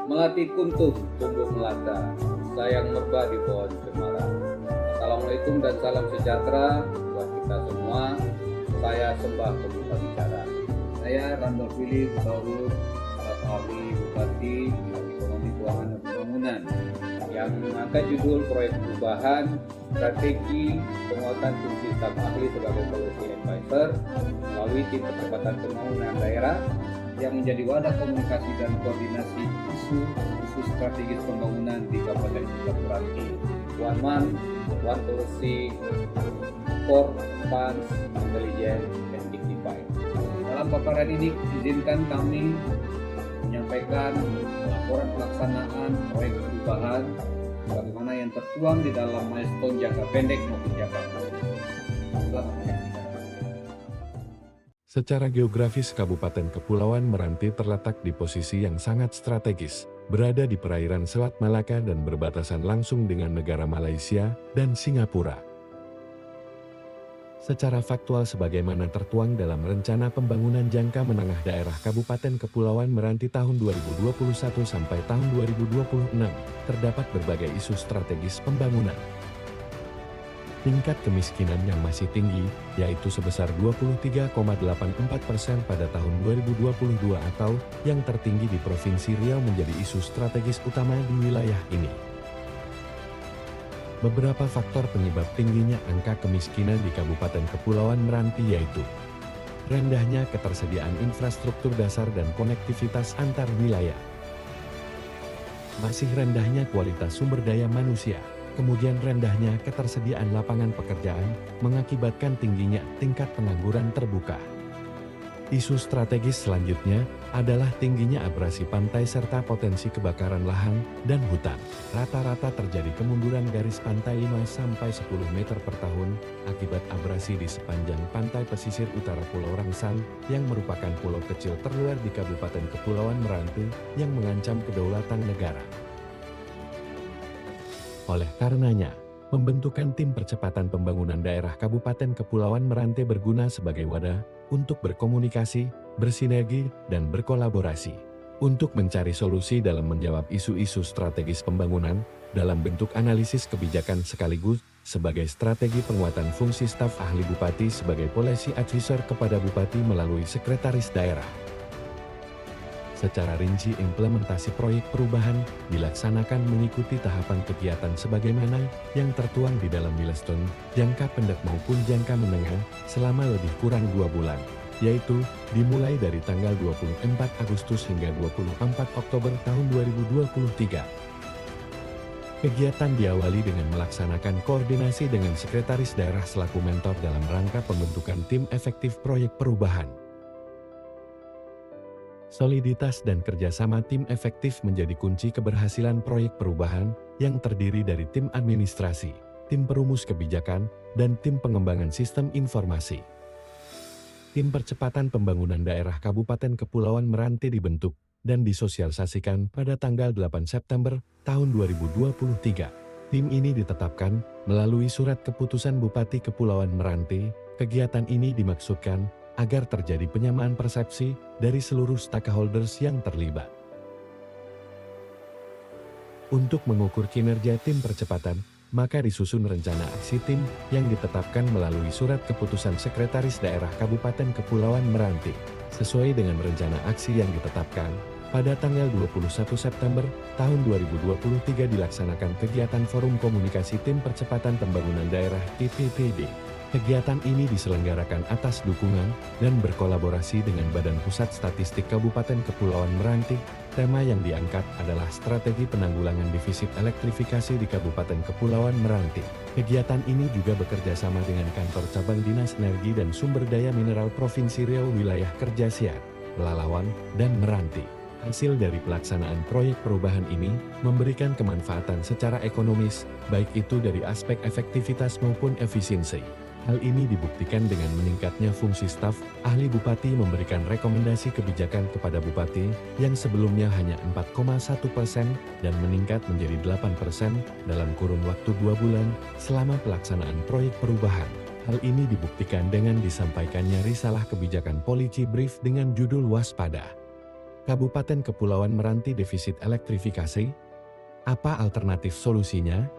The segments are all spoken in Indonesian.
Melati kuntum tumbuh melata, sayang merba di pohon cemara. Assalamualaikum dan salam sejahtera buat kita semua. Saya Sembah Pembuka Bicara. Saya Randolph Philip Taurus, staf ahli Bupati Bidang Ekonomi Keuangan dan Pembangunan, yang mengangkat judul Proyek Perubahan Strategi Penguatan Fungsi Staf Ahli sebagai Policy Advisor melalui Tim Percepatan Pembangunan Daerah yang menjadi wadah komunikasi dan koordinasi isu strategis pembangunan di Kabupaten Kota Meranti. One Man, One Policy, Four Funds, Intelligent, and Dignified. Dalam paparan ini, izinkan kami menyampaikan laporan pelaksanaan proyek perubahan bagaimana yang tertuang di dalam milestone jangka pendek maupun jangka panjang. Selamat menyaksikan. Secara geografis, Kabupaten Kepulauan Meranti terletak di posisi yang sangat strategis, berada di perairan Selat Malaka dan berbatasan langsung dengan negara Malaysia dan Singapura. Secara faktual sebagaimana tertuang dalam Rencana Pembangunan Jangka Menengah Daerah Kabupaten Kepulauan Meranti tahun 2021 sampai tahun 2026, terdapat berbagai isu strategis pembangunan. Tingkat kemiskinan yang masih tinggi, yaitu sebesar 23,84% pada tahun 2022 atau yang tertinggi di Provinsi Riau menjadi isu strategis utama di wilayah ini. Beberapa faktor penyebab tingginya angka kemiskinan di Kabupaten Kepulauan Meranti yaitu rendahnya ketersediaan infrastruktur dasar dan konektivitas antar wilayah, masih rendahnya kualitas sumber daya manusia, kemudian rendahnya ketersediaan lapangan pekerjaan mengakibatkan tingginya tingkat pengangguran terbuka. Isu strategis selanjutnya adalah tingginya abrasi pantai serta potensi kebakaran lahan dan hutan. Rata-rata terjadi kemunduran garis pantai 5-10 meter per tahun akibat abrasi di sepanjang pantai pesisir utara Pulau Rangsang yang merupakan pulau kecil terluar di Kabupaten Kepulauan Meranti yang mengancam kedaulatan negara. Oleh karenanya, pembentukan Tim Percepatan Pembangunan Daerah Kabupaten Kepulauan Meranti berguna sebagai wadah untuk berkomunikasi, bersinergi, dan berkolaborasi untuk mencari solusi dalam menjawab isu-isu strategis pembangunan dalam bentuk analisis kebijakan sekaligus sebagai strategi penguatan fungsi staf ahli Bupati sebagai policy advisor kepada Bupati melalui Sekretaris Daerah. Secara rinci implementasi proyek perubahan dilaksanakan mengikuti tahapan kegiatan sebagaimana yang tertuang di dalam milestone jangka pendek maupun jangka menengah selama lebih kurang 2 bulan, yaitu dimulai dari tanggal 24 Agustus hingga 24 Oktober tahun 2023. Kegiatan diawali dengan melaksanakan koordinasi dengan Sekretaris Daerah selaku mentor dalam rangka pembentukan tim efektif proyek perubahan. Soliditas dan kerjasama tim efektif menjadi kunci keberhasilan proyek perubahan yang terdiri dari tim administrasi, tim perumus kebijakan, dan tim pengembangan sistem informasi. Tim Percepatan Pembangunan Daerah Kabupaten Kepulauan Meranti dibentuk dan disosialisasikan pada tanggal 8 September tahun 2023. Tim ini ditetapkan melalui surat keputusan Bupati Kepulauan Meranti. Kegiatan ini dimaksudkan agar terjadi penyamaan persepsi dari seluruh stakeholders yang terlibat. Untuk mengukur kinerja tim percepatan, maka disusun rencana aksi tim yang ditetapkan melalui surat keputusan Sekretaris Daerah Kabupaten Kepulauan Meranti. Sesuai dengan rencana aksi yang ditetapkan, pada tanggal 21 September tahun 2023 dilaksanakan kegiatan Forum Komunikasi Tim Percepatan Pembangunan Daerah (TPPD). Kegiatan ini diselenggarakan atas dukungan dan berkolaborasi dengan Badan Pusat Statistik Kabupaten Kepulauan Meranti. Tema yang diangkat adalah strategi penanggulangan defisit elektrifikasi di Kabupaten Kepulauan Meranti. Kegiatan ini juga bekerja sama dengan Kantor Cabang Dinas Energi dan Sumber Daya Mineral Provinsi Riau Wilayah Kerja Siar, Pelalawan, dan Meranti. Hasil dari pelaksanaan proyek perubahan ini memberikan kemanfaatan secara ekonomis, baik itu dari aspek efektivitas maupun efisiensi. Hal ini dibuktikan dengan meningkatnya fungsi staf ahli Bupati memberikan rekomendasi kebijakan kepada Bupati yang sebelumnya hanya 4,1% dan meningkat menjadi 8% dalam kurun waktu 2 bulan selama pelaksanaan proyek perubahan. Hal ini dibuktikan dengan disampaikannya risalah kebijakan Policy Brief dengan judul Waspada. Kabupaten Kepulauan Meranti defisit elektrifikasi? Apa alternatif solusinya?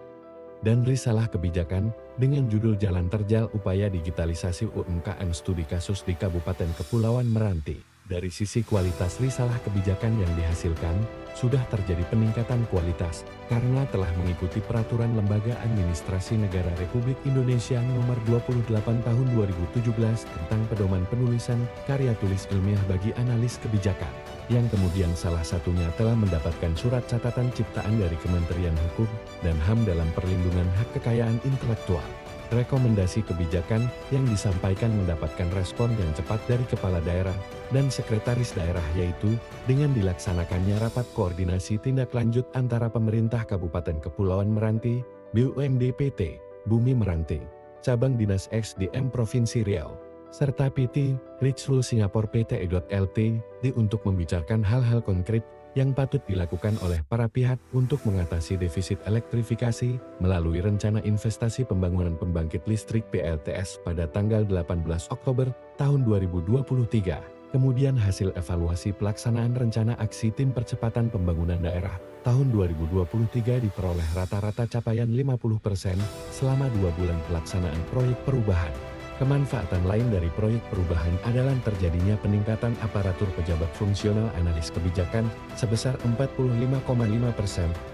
Dan risalah kebijakan dengan judul Jalan Terjal Upaya Digitalisasi UMKM Studi Kasus di Kabupaten Kepulauan Meranti. Dari sisi kualitas risalah kebijakan yang dihasilkan, sudah terjadi peningkatan kualitas karena telah mengikuti Peraturan Lembaga Administrasi Negara Republik Indonesia Nomor 28 Tahun 2017 tentang pedoman penulisan karya tulis ilmiah bagi analis kebijakan, yang kemudian salah satunya telah mendapatkan surat catatan ciptaan dari Kementerian Hukum dan HAM dalam perlindungan hak kekayaan intelektual. Rekomendasi kebijakan yang disampaikan mendapatkan respon yang cepat dari Kepala Daerah dan Sekretaris Daerah, yaitu dengan dilaksanakannya rapat koordinasi tindak lanjut antara pemerintah Kabupaten Kepulauan Meranti, BUMD PT Bumi Meranti, Cabang Dinas SDM Provinsi Riau, serta PT Richrule Singapore Pte. Ltd untuk membicarakan hal-hal konkret yang patut dilakukan oleh para pihak untuk mengatasi defisit elektrifikasi melalui Rencana Investasi Pembangunan Pembangkit Listrik PLTS pada tanggal 18 Oktober tahun 2023. Kemudian hasil evaluasi pelaksanaan Rencana Aksi Tim Percepatan Pembangunan Daerah tahun 2023 diperoleh rata-rata capaian 50% selama 2 bulan pelaksanaan proyek perubahan. Kemanfaatan lain dari proyek perubahan adalah terjadinya peningkatan aparatur pejabat fungsional analis kebijakan sebesar 45,5%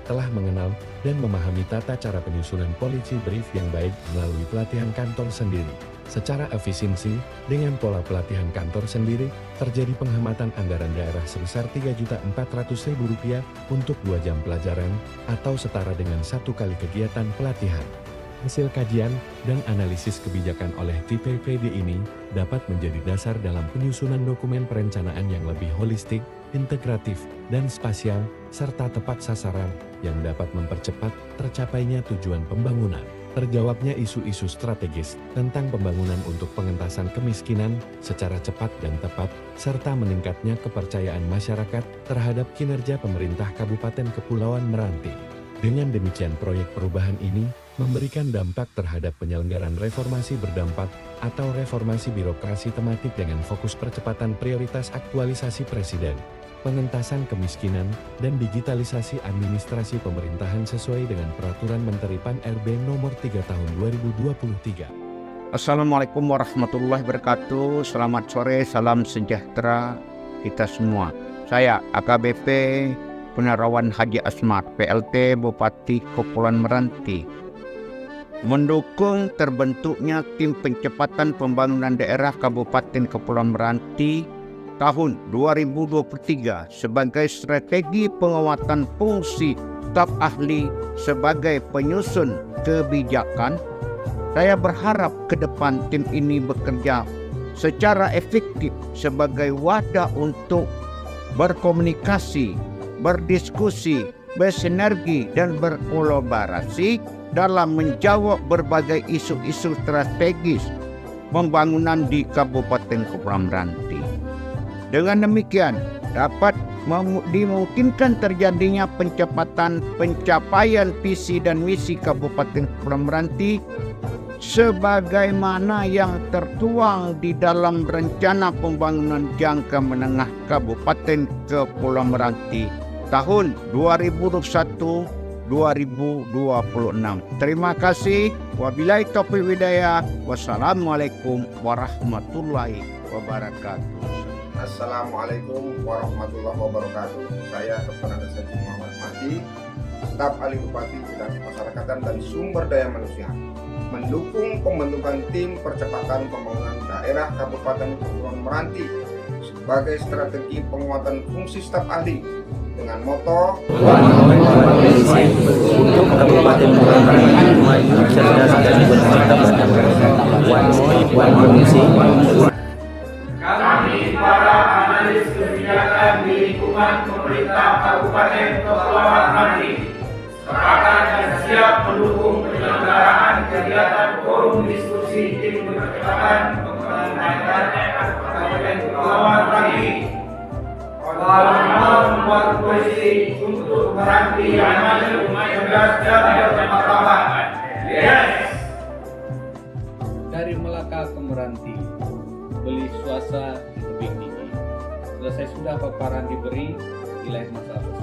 telah mengenal dan memahami tata cara penyusunan policy brief yang baik melalui pelatihan kantor sendiri. Secara efisiensi, dengan pola pelatihan kantor sendiri, terjadi penghematan anggaran daerah sebesar Rp3.400.000 untuk 2 jam pelajaran atau setara dengan 1 kali kegiatan pelatihan. Hasil kajian dan analisis kebijakan oleh TPPD ini dapat menjadi dasar dalam penyusunan dokumen perencanaan yang lebih holistik, integratif, dan spasial, serta tepat sasaran yang dapat mempercepat tercapainya tujuan pembangunan. Terjawabnya isu-isu strategis tentang pembangunan untuk pengentasan kemiskinan secara cepat dan tepat, serta meningkatnya kepercayaan masyarakat terhadap kinerja pemerintah Kabupaten Kepulauan Meranti. Dengan demikian proyek perubahan ini memberikan dampak terhadap penyelenggaraan reformasi berdampak atau reformasi birokrasi tematik dengan fokus percepatan prioritas aktualisasi Presiden, pengentasan kemiskinan, dan digitalisasi administrasi pemerintahan sesuai dengan Peraturan Menteri Pan-RB Nomor 3 Tahun 2023. Assalamualaikum warahmatullahi wabarakatuh. Selamat sore, salam sejahtera kita semua. Saya AKBP Punarawan Haji Asmar, PLT Bupati Kepulauan Meranti, mendukung terbentuknya Tim Percepatan Pembangunan Daerah Kabupaten Kepulauan Meranti tahun 2023 sebagai strategi penguatan fungsi staf ahli sebagai penyusun kebijakan. Saya berharap ke depan tim ini bekerja secara efektif sebagai wadah untuk berkomunikasi, berdiskusi, bersinergi, dan berkolaborasi dalam menjawab berbagai isu-isu strategis pembangunan di Kabupaten Kepulauan Meranti. Dengan demikian, dapat dimungkinkan terjadinya pencapaian visi dan misi Kabupaten Kepulauan Meranti sebagaimana yang tertuang di dalam Rencana Pembangunan Jangka Menengah Kabupaten Kepulauan Meranti tahun 2021-2026. Terima kasih. Wabillahi taufiq wal hidayah. Wassalamualaikum warahmatullahi wabarakatuh. Assalamualaikum warahmatullahi wabarakatuh. Saya Dr. Andes Muhammad Mahdi, staf ahli Bupati Bidang Kemasyarakatan dan Sumber Daya Manusia, mendukung pembentukan Tim Percepatan Pembangunan Daerah Kabupaten Kepulauan Meranti sebagai strategi penguatan fungsi staf ahli dengan moto untuk Kabupaten Kepulauan Meranti maju cerdas dan bermartabat. One misi. Kami para analis kebijakan di lingkungan pemerintah Kabupaten Kepulauan Meranti sepakat dan siap mendukung penyelenggaraan kegiatan forum diskusi tim percepatan pembangunan daerah Kabupaten Kepulauan Meranti dalam membuat polisi untuk Meranti yang maju, cerdas dan bermartabat. Yes. Dari Melaka ke Meranti, beli swasta lebih tinggi. selesai sudah paparan diberi, di lain masa